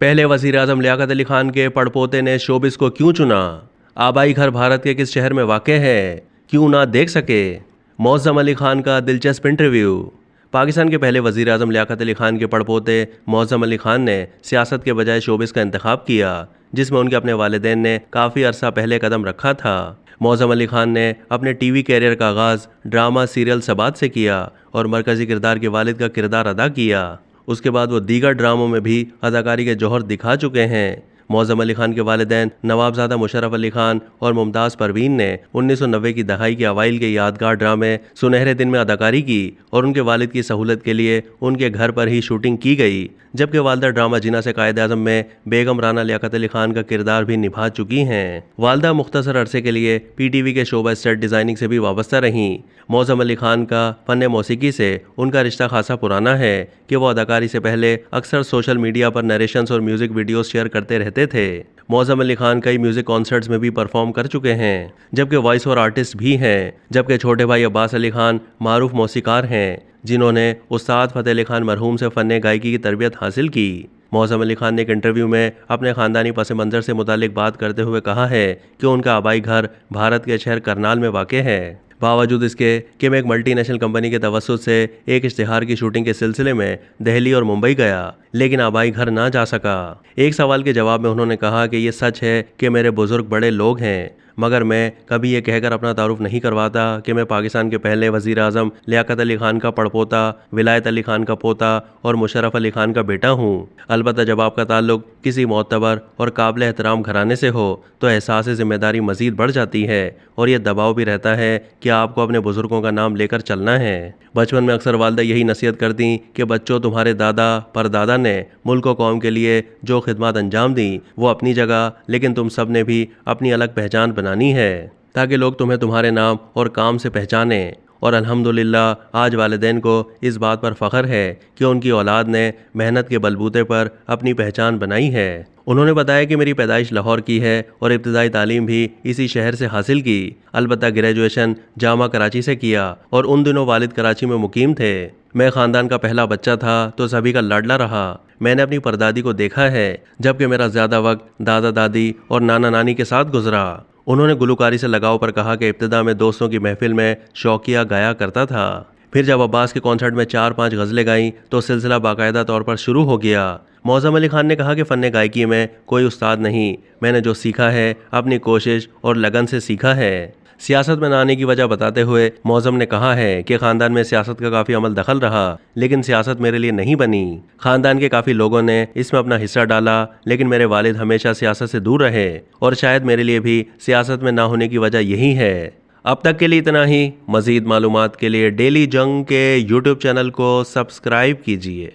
पहले वजीर आजम लियाकत अली खान के पड़पोते ने शोबिस को क्यों चुना? आबाई घर भारत के किस शहर में वाक़ है? क्यों ना देख सके? मौज़म अली खान का दिलचस्प इंटरव्यू। पाकिस्तान के पहले वजीर आजम लियाकत अली खान के पड़पोते मौज़म अली खान ने सियासत के बजाय शोबिस का इंतखाब किया, जिसमें उनके अपने वालिदैन ने काफ़ी अरसा पहले कदम रखा था। मौज़म अली खान ने अपने टीवी कैरियर का आगाज़ ड्रामा सीरियल सबात से किया और मरकज़ी किरदार के वालिद का किरदार अदा किया। उसके बाद वो दीगर ड्रामों में भी अदाकारी के जौहर दिखा चुके हैं। मौज़म अली खान के वालिदैन नवाबज़ादा मुशर्रफ अली खान और मुमताज़ परवीन ने 1990 की दहाई के अवाइल के यादगार ड्रामे सुनहरे दिन में अदाकारी की और उनके वालिद की सहूलत के लिए उनके घर पर ही शूटिंग की गई, जबकि वालदा ड्रामा जिना से कायद आज़म में बेगम राना लियाकत अली खान का किरदार भी निभा चुकी हैं। वालदा मुख्तसर अरसे के लिए PTV के शोबा सेट डिज़ाइनिंग से भी वाबस्ता रहीं। मौज़म अली खान का फ़न मौसीकी से उनका रिश्ता खासा पुराना है कि वो अदाकारी से पहले अक्सर सोशल मीडिया पर नरेशंस और म्यूज़िक वीडियोस शेयर करते रहते थे। मौज़म अली खान कई म्यूज़िक कॉन्सर्ट्स में भी परफॉर्म कर चुके हैं, जबकि वॉइस ओवर आर्टिस्ट भी हैं। जबकि छोटे भाई अब्बास अली खान मारूफ मौसीकार हैं, जिन्होंने उस्ताद फ़तेह अली खान मरहूम से फ़न गायकी की तरबियत हासिल की। मौज़म अली खान ने एक इंटरव्यू में अपने ख़ानदानी पस मंज़र से मुतालिक बात करते हुए कहा है कि उनका आबाई घर भारत के शहर करनाल में वाक़ है। बावजूद इसके कि मैं एक मल्टीनेशनल कंपनी के तवस्सुत से एक इश्तिहार की शूटिंग के सिलसिले में दिल्ली और मुंबई गया, लेकिन आबाई घर ना जा सका। एक सवाल के जवाब में उन्होंने कहा कि ये सच है कि मेरे बुज़ुर्ग बड़े लोग हैं, मगर मैं कभी ये कहकर अपना तारुफ नहीं करवाता कि मैं पाकिस्तान के पहले वज़ीर आज़म लियाकत अली खान का पड़पोता, विलायत अली खान का पोता और मुशर्रफ अली खान का बेटा हूँ। अलबत्ता जब आपका ताल्लुक़ किसी मोतबर और काबिल एहतराम घराने से हो तो एहसास ज़िम्मेदारी मज़ीद बढ़ जाती है और यह दबाव भी रहता है कि आपको अपने बुज़ुर्गों का नाम लेकर चलना है। बचपन में अक्सर वालदा यही नसीहत करती कि बच्चों, तुम्हारे दादा परदादा ने मुल्क व कौम के लिए जो खिदमत अंजाम दी वो अपनी जगह, लेकिन तुम सब ने भी अपनी अलग पहचान बनानी है ताकि लोग तुम्हें तुम्हारे नाम और काम से पहचानें। और अल्हम्दुलिल्लाह आज वालिदैन को इस बात पर फ़ख्र है कि उनकी औलाद ने मेहनत के बलबूते पर अपनी पहचान बनाई है। उन्होंने बताया कि मेरी पैदाइश लाहौर की है और इब्तिदाई तालीम भी इसी शहर से हासिल की। अलबत्ता ग्रेजुएशन जामा कराची से किया और उन दिनों वालिद कराची में मुकीम थे। मैं ख़ानदान का पहला बच्चा था तो सभी का लाडला रहा। मैंने अपनी परदादी को देखा है, जबकि मेरा ज़्यादा वक्त दादा दादी और नाना नानी के साथ गुजरा। उन्होंने गुलकारी से लगाव पर कहा कि इब्तिदा में दोस्तों की महफिल में शौकिया गाया करता था। फिर जब अब्बास के कॉन्सर्ट में 4-5 गज़लें गाईं तो सिलसिला बाकायदा तौर पर शुरू हो गया। मौज़म अली खान ने कहा कि फ़न गायकी में कोई उस्ताद नहीं, मैंने जो सीखा है अपनी कोशिश और लगन से सीखा है। सियासत में न आने की वजह बताते हुए मौज़म ने कहा है कि ख़ानदान में सियासत का काफ़ी अमल दखल रहा, लेकिन सियासत मेरे लिए नहीं बनी। ख़ानदान के काफ़ी लोगों ने इसमें अपना हिस्सा डाला, लेकिन मेरे वालिद हमेशा सियासत से दूर रहे और शायद मेरे लिए भी सियासत में ना होने की वजह यही है। अब तक के लिए इतना ही। मज़ीद मालूमात के लिए डेली जंग के YouTube चैनल को सब्सक्राइब कीजिए।